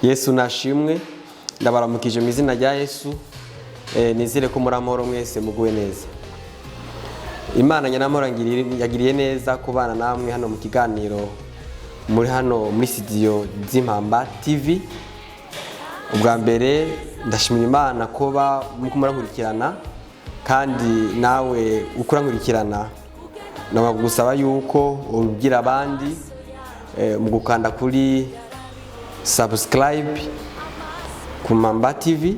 Yesu nashimwe, ndabaramukije mu izina rya Yesu. Nizere ko muri amahoro mwese muguwe neza. Imana nyanamahoro yagiriye neza kubana namwe hano mu kiganiro muri hano muri studio z'Impamba TV. Ubwa mbere ndashimira Imana kuba murankurikirana, kandi nawe ukurankurikirana nabagusaba yuko ubwira abandi mu gukanda kuri subscribe ku Impamba TV,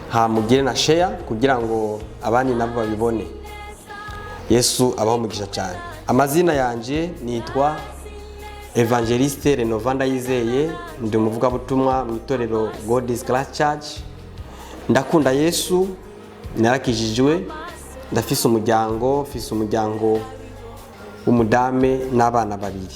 hamugire na share kugira ngo abandi nabo babibone. Yesu abaho mugisha cyane. Amazina yanje nitwa Evangeliste Renovanda Yizeye, ndi umuvuga butumwa mu itorero God's Class Church. Ndakunda Yesu, narakijijwe, ndafise umuryango w'umudame n'abana babiri.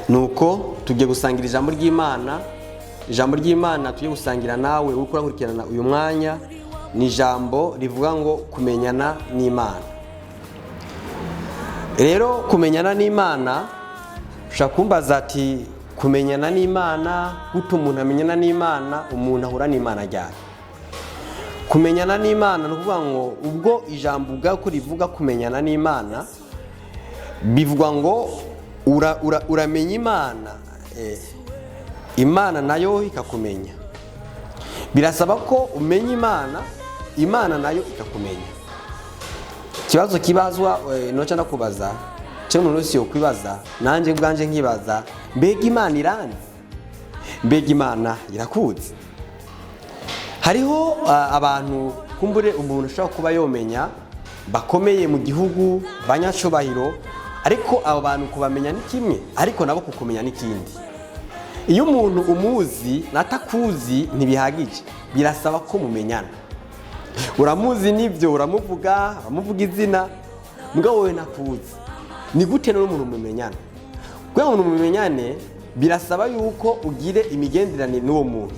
Nuko tugiye gusangira ijambo ry'Imana tugiye gusangira nawe ukurikirana uyu mwanya. Ni ijambo rivuga ngo kumenyana n'Imana. Rero kumenyana n'Imana, ushaka kumbaza ati kumenyana n'Imana gute umuntu amenyana n'Imana, umuntu ahura n'Imana ryari? Kumenyana n'Imana ni ukuvuga ngo ubwo ijambo ubwako rivuga kumenyana n'Imana, bivuga ngo uramenya Imana, Imana nayo ikakumenya. Birasaba ko umenya Imana nayo ikakumenya. Kibazo kibazwa noca ndakubaza, cyo umuntu wese yo kwibaza, nanje bwanje nkibaza, mbega Imana irani? Mbega Imana irakuzi? Hariho abantu kumbure umuntu ushaka kuba yomenya bakomeye mu gihugu, banyacubahiro, ariko abo bantu kubamenya ni kimwe, ariko nabo kukumenya ni kindi. Iyo umuntu umuzi natakuzi ntibihagije, birasaba ko mumenyana. Uramuzi nibyo, uramuvuga izina, mbwa wowe nakuzi. Ni gute n'umuntu mumenyana? Kugira ngo mumenyane birasaba yuko ugire imigenderanire n'uwo muntu,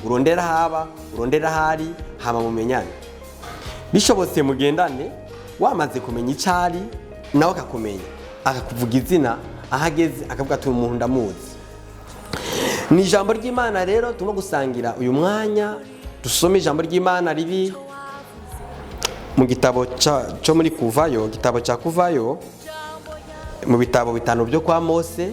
urondera haba, urondera hari, hama mumenyane. Bishobotse mugendane, wamaze kumenya icari nawe akakumenya, akakuvuga izina, ahageze akavuga ati umuntu ndamuzi. Ni ijambo ry'Imana rero turimo gusangira uyu mwanya. Dusome ijambo ry'Imana riri mu gitabo cyo muri Kuvayo, gitabo cya Kuvayo, mu bitabo bitanu byo kwa Mose.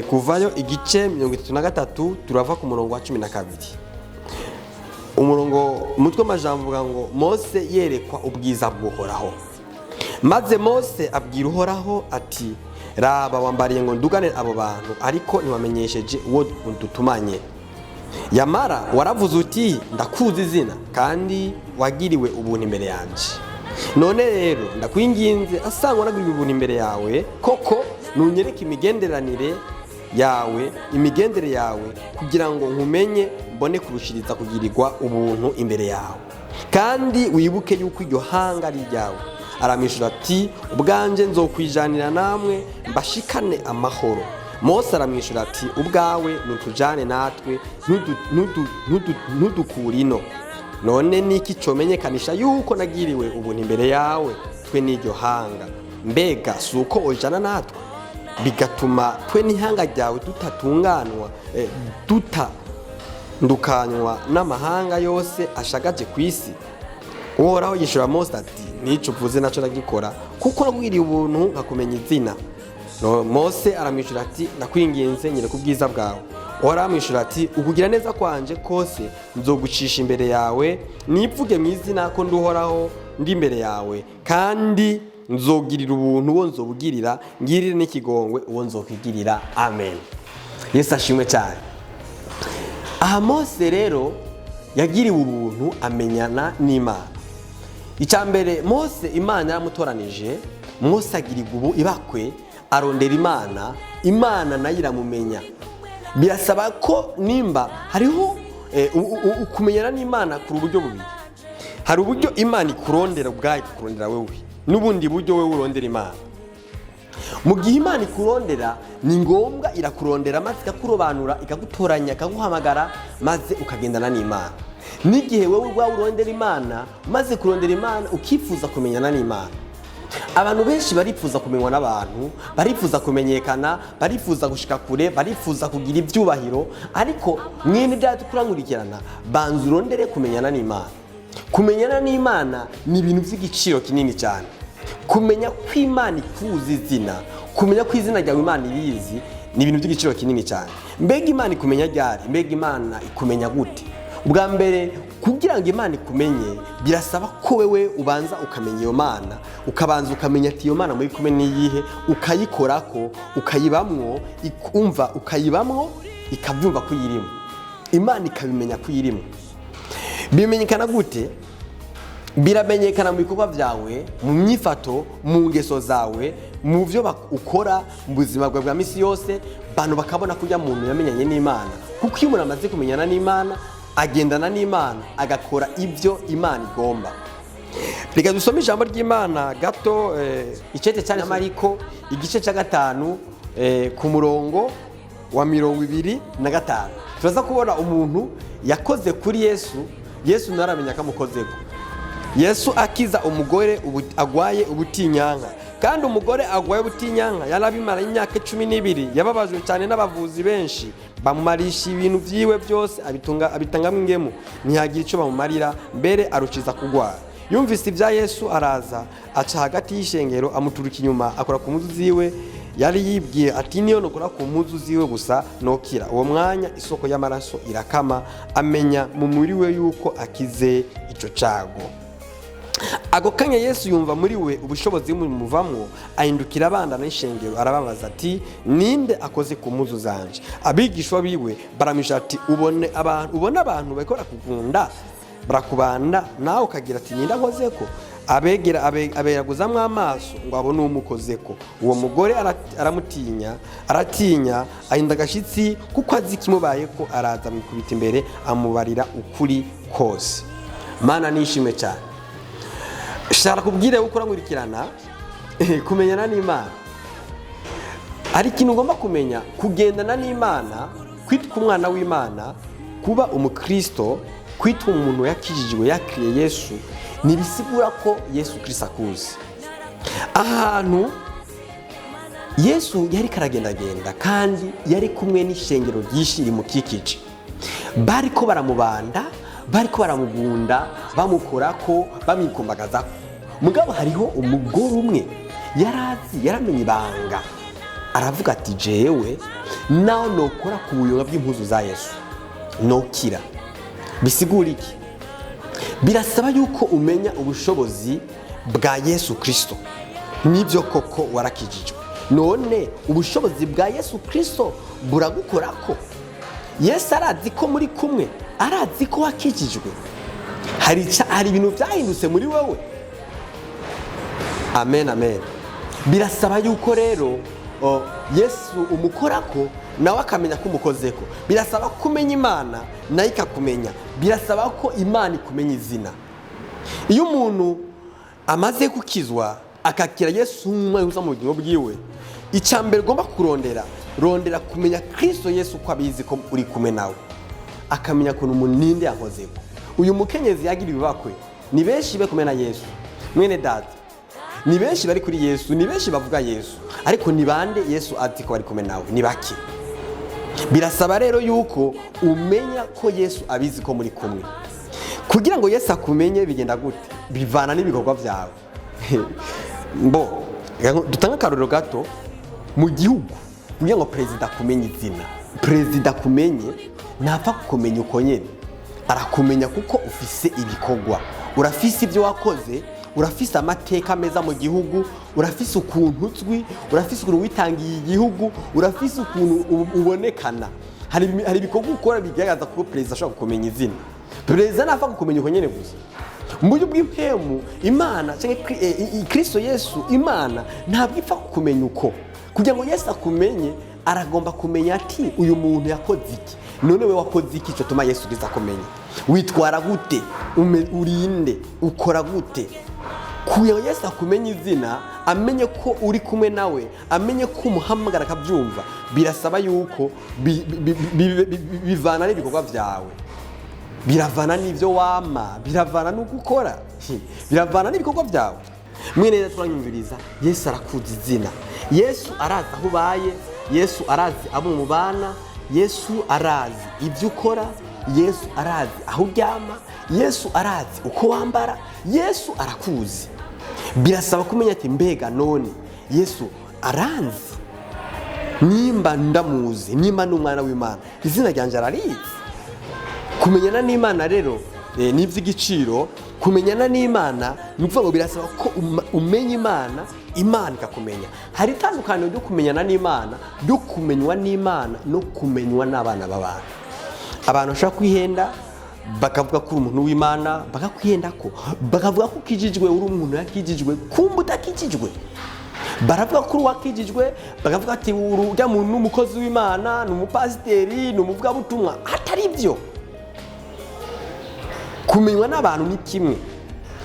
Kuvayo igice 33 turava ku murongo wa 12. Umutwe w'amajambo uvuga ngo Mose yerekwa ubwiza bw'Uhoraho. Maze Mose abwira Uhoraho ati, raba wambariye ngo ndugane abo bantu, ariko ntiwamenyesheje uwo dutumanye. Yamara waravuze uti ndakuzi izina, kandi wagiriwe ubuntu imbere yanje. None rero ndakwinginze, asanga waragiriwe ubuntu imbere yawe, koko nunyereke imigendere yawe, kugira ngo nkumenye, mbone kurushiriza kugirirwa ubuntu imbere yawe, kandi wibuke yuko iryo hanga ari ryawe. Aramwishura ati, ubwanje nzokwijanira namwe mbashikane amahoro. Mose aramwishura ati, ubwawe nutujane natwe, ntudukure ino. None niki comenyekanisha yuko nagiriwe ubuntu imbere yawe, twe n'iryo hanga? Mbega suko ojana natwe, bigatuma twe n'ihanga ryawe dutandukanywa n'amahanga yose ashagaje ku isi? Uhoraho yishura Mose ati, nico uvuze naco ndagikora, kuko nagwiriye ubuntu nkakumenya izina. Mose aramwishura ati, ndakwinginze nyereka ubwiza bwawe. Uhoraho aramwishura ati, ukugira neza kwanje kose nzogucisha imbere yawe, nivuge mu izina ko nduhoraho ndi imbere yawe, kandi nzogirira ubuntu uwo nzobugirira, ngirire n'ikigongwe uwo nzokwigirira. Amen. Yesu ashimwe cyane. Aha Mose rero yagiriwe ubuntu, amenyana n'Imana. Icambere Mose Imana yaramutoranije, Mose agirirwa ubu ibakwe, arondera Imana nayo iramumenya. Birasaba ko nimba hariho ukumenyana n'Imana ku buryo bubiri. Hari uburyo Imana ikurondera ubwayo, ikurondera wewe, n'ubundi buryo wewe urondera Imana. Mu gihe Imana ikurondera, ni ngombwa irakurondera maze ikakurobanura, ikagutoranya, ikaguhamagara, maze ukagendana n'Imana. N'igihe wewe urondera Imana, maze kurondera Imana ukifuza kumenyana n'Imana, abantu benshi barifuza kumenywa n'abantu, barifuza kumenyekana, barifuza gushika kure, barifuza kugira ibyubahiro, ariko mwene bya tukurankurikirana banza urondere kumenyana n'Imana. Kumenyana n'Imana ni ibintu by'igiciro kinini cyane. Kumenya ko Imana ikuzi izina, kumenya ko izina ryawe Imana irizi, ni ibintu by'igiciro kinini cyane. Mbega Imana ikumenya ryari? Mbega Imana ikumenya gute? Ubwa mbere kugira ngo Imana ikumenye birasaba ko wewe ubanza ukamenya iyo Mana, ukabanza ukamenya ati iyo Mana muri kumwe niyihe, ukayikorako, ukayibamwo, ikumva ukayibamwo, ikabyumva ko yirimo. Imana ikabimenya ko yirimo. Bimenyekana gute? Biramenyekana mu bikorwa byawe, mu myifato, mu ngeso zawe, mu byo ukora mu buzima bwa misi yose, bantu bakabona ko ujya muntu yamenyanye n'Imana. Kuko iyo umuntu amaze kumenyana n'Imana, agendana n'Imana, agakora ibyo Imana igomba. Reka dusome ijambo ry'Imana gato, icete cya Mariko igice cya 5 ku murongo wa 25. Tuza kubona umuntu yakoze kuri Yesu naramenya akamukozeko. Yesu akiza umugore agwaye ubutinyanka, kandi umugore agwaye ubutinyanka yarabimara imyaka 12, yababajwe cyane n'abavuzi benshi, bamumarisha ibintu vyiwe byose abitangamwe ingemu, ntihagira ico bamumarira, mbere aruciza kugwara. Yumvise ibya Yesu araza, aca hagati y'ishengero, amuturuka inyuma, akora ku mpuzu ziwe. Yari yibwiye ati niyo nokora ku mpuzu ziwe gusa nokira. Uwo mwanya isoko y'amaraso irakama, amenya mu muri we yuko akize ico cago. Ako kanya Yesu yumva muri we ubushobozi bumuvamwo, ahindukira abandana n'ishengero, arababaza ati ninde akoze ku mpuzu zanje? Abigishwa biwe baramisha ati ubona abantu bakora kugunda barakubanda, nawe ukagira ati ninde akozeko? Abegera abeyaguzamwe amaso ngo abone umukozeko. Uwo mugore aratinya, ahinda agashitsi kuko azi kimubayeko, araza mwikubita imbere, amubarira ukuri kose. Mana nishimwe cyane. Shara kubwire uko urankurikirana kumenyana n'Imana. Ari ikintu ugomba kumenya, kugendana n'Imana, kwitwa umwana w'Imana, kuba umukristo, kwitwa umuntu yakijijwe, yakiriye Yesu, nibisigura ko Yesu Kristo akuzi. Ahantu Yesu yari karagendagenda, kandi yari kumwe n'ishengero ryinshi rimukikije. Bariko baramubanda, bariko baramugunda, bamukorako, bamwikumbagazako. Mugabo hariho umugore umwe yaramenye ibanga, aravuga ati jewe naho nokora ku buyonga bw'impuzu za Yesu nokira. Bisigura iki? Birasaba yuko umenya ubushobozi bwa Yesu Kristo. Nibyo koko warakijijwe, none ubushobozi bwa Yesu Kristo buragukorako. Yesu arazi ko muri kumwe, arazi ko wakijijwe. Hari ibintu byahindutse muri wowe. Amen, amen. Birasaba yuko rero Yesu umukorako, nawe akamenya ko umukozeko. Birasaba kumenya Imana, nayo ikakumenya. Birasaba ko Imana ikumenya izina. Iyo umuntu amaze gukizwa akakira Yesu nk'umwami mu bugingo bwiwe, icyambere ugomba rondera kumenya Kristo Yesu ko abizi ko uri kumwe nawe, akamenya ko umuninde yakozeko. Uyu mukenyezi yagira ibibakwe, ni benshi be kumena Yesu. Mwene data, ni benshi bari kuri Yesu, ni benshi bavuga Yesu, ariko ni bande Yesu ati ko bari kumwe nawe? Ni bake. Birasaba rero yuko umenya ko Yesu abizi ko muri kumwe. Kugira ngo Yesu akumenye bigenda gute? Bivana n'ibikorwa byawe. Dutanga akarorero gato mu gihugu. Kugira ngo perezida akumenye izina, perezida akumenye ntapfa kukumenya uko nyene, arakumenya kuko ufise ibikorwa, urafise ibyo wakoze, urafise amateka meza mu gihugu, urafise ukuntu uzwi, urafise ukuntu witangiye igihugu, urafise ukuntu ubonekana. Hari ibikorwa ukora bigaragaza ko perezida ashobora kukumenya izina. Perezida ntapfa kukumenya uko nyene gusa. Mu buryo bw'impemu, Imana cyangwa Kristo Yesu, Imana ntabwo ipfa kukumenya uko. Kugira ngo Yesu akumenye, aragomba kumenya ati uyu muntu yakoze iki, none we wakoze iki cyo tuma Yesu Kristo akumenya. Witwara gute, urinde, ukora gute. Kugira ngo Yesu akumenye izina, amenye ko uri kumwe nawe, amenye ko umuhamagara akabyumva, birasaba yuko bivana n'ibikorwa byawe, biravana n'ibyo wama, biravana n'uko ukora, biravana n'ibikorwa byawe. mwene neza turanyumviriza, Yesu arakuzi izina, Yesu arazi aho ubaye, Yesu arazi abo mubana, Yesu arazi ibyo ukora, Yesu arazi aho uryama, Yesu arazi uko wambara, Yesu arakuzi. Birasaba kumenya ati mbega none Yesu aranzi, nimba ndamuzi, nimba n'umwana w'Imana, izina ryanje ararizi. Kumenyana n'Imana rero n'ivy'igiciro. Kumenyana n'Imana ni ukuvuga ngo birasaba ko umenya Imana, Imana ikakumenya. Hari itandukaniro ryo kumenyana n'Imana, ryo kumenywa n'Imana no kumenywa n'abana b'abantu. Abantu bashaka kwihenda bakavuga ko uri umuntu w'Imana, bakakwihenda ko bakavuga ko ukijijwe, uri umuntu yakijijwe, kumbe utakijijwe. Baravuga ko wakijijwe, bakavuga ati urya muntu n'umukozi w'Imana, n'umupasiteri, n'umuvugabutumwa. Atari ibyo. Kumenywa n'abantu ni kimwe.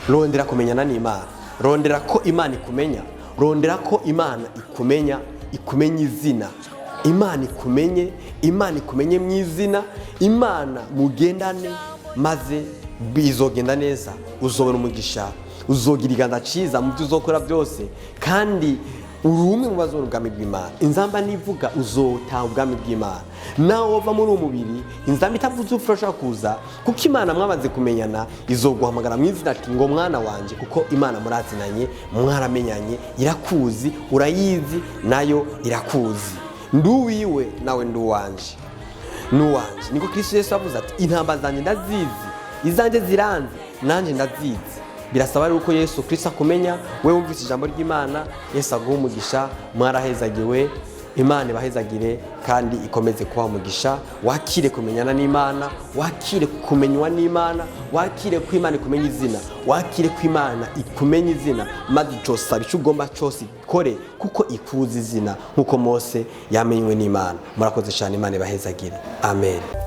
Rondera kumenyana n'Imana, rondera ko Imana ikumenya, rondera ko Imana ikumenya, ikumenya izina. Imana ikumenye mu izina, Imana mugendane, maze bizogenda neza, uzobona umugisha, uzogira iganza ciza mu byo uzokora byose, kandi urumwe mu bazora ubwami bw'Imana. Inzamba nivuga uzota ubwami bw'Imana. Nawe wova muri umubiri, inzamba itavuze ufasha kuza, kuko Imana mwamaze kumenyana, izoguhamagara mu izina ati ngo mwana wanje, kuko Imana murazinanye, mwaramenyanye, irakuzi, urayizi, nayo irakuzi. Nduwiwe nawe nduwanje, nuwanje. Niko Kristo Yesu avuze ati intamba zanje ndazizi, izanje ziranze, nanje ndazizi. Birasaba rero uko Yesu Kristo akumenya, wewe wumvise ijambo ry'Imana, Yesu aguha umugisha, mwarahezagiwe, Imana ibahezagire kandi ikomeze kuba umugisha. Wakire kumenyana n'Imana, wakire kumenywa n'Imana, wakire ko Imana ikumenya izina, wakire ko Imana ikumenya izina, maze cyose icyo ugomba cyose ikore, kuko ikuzi izina nk'uko Mose yamenywe n'Imana. Murakoze cyane, Imana ibahezagire. Amen.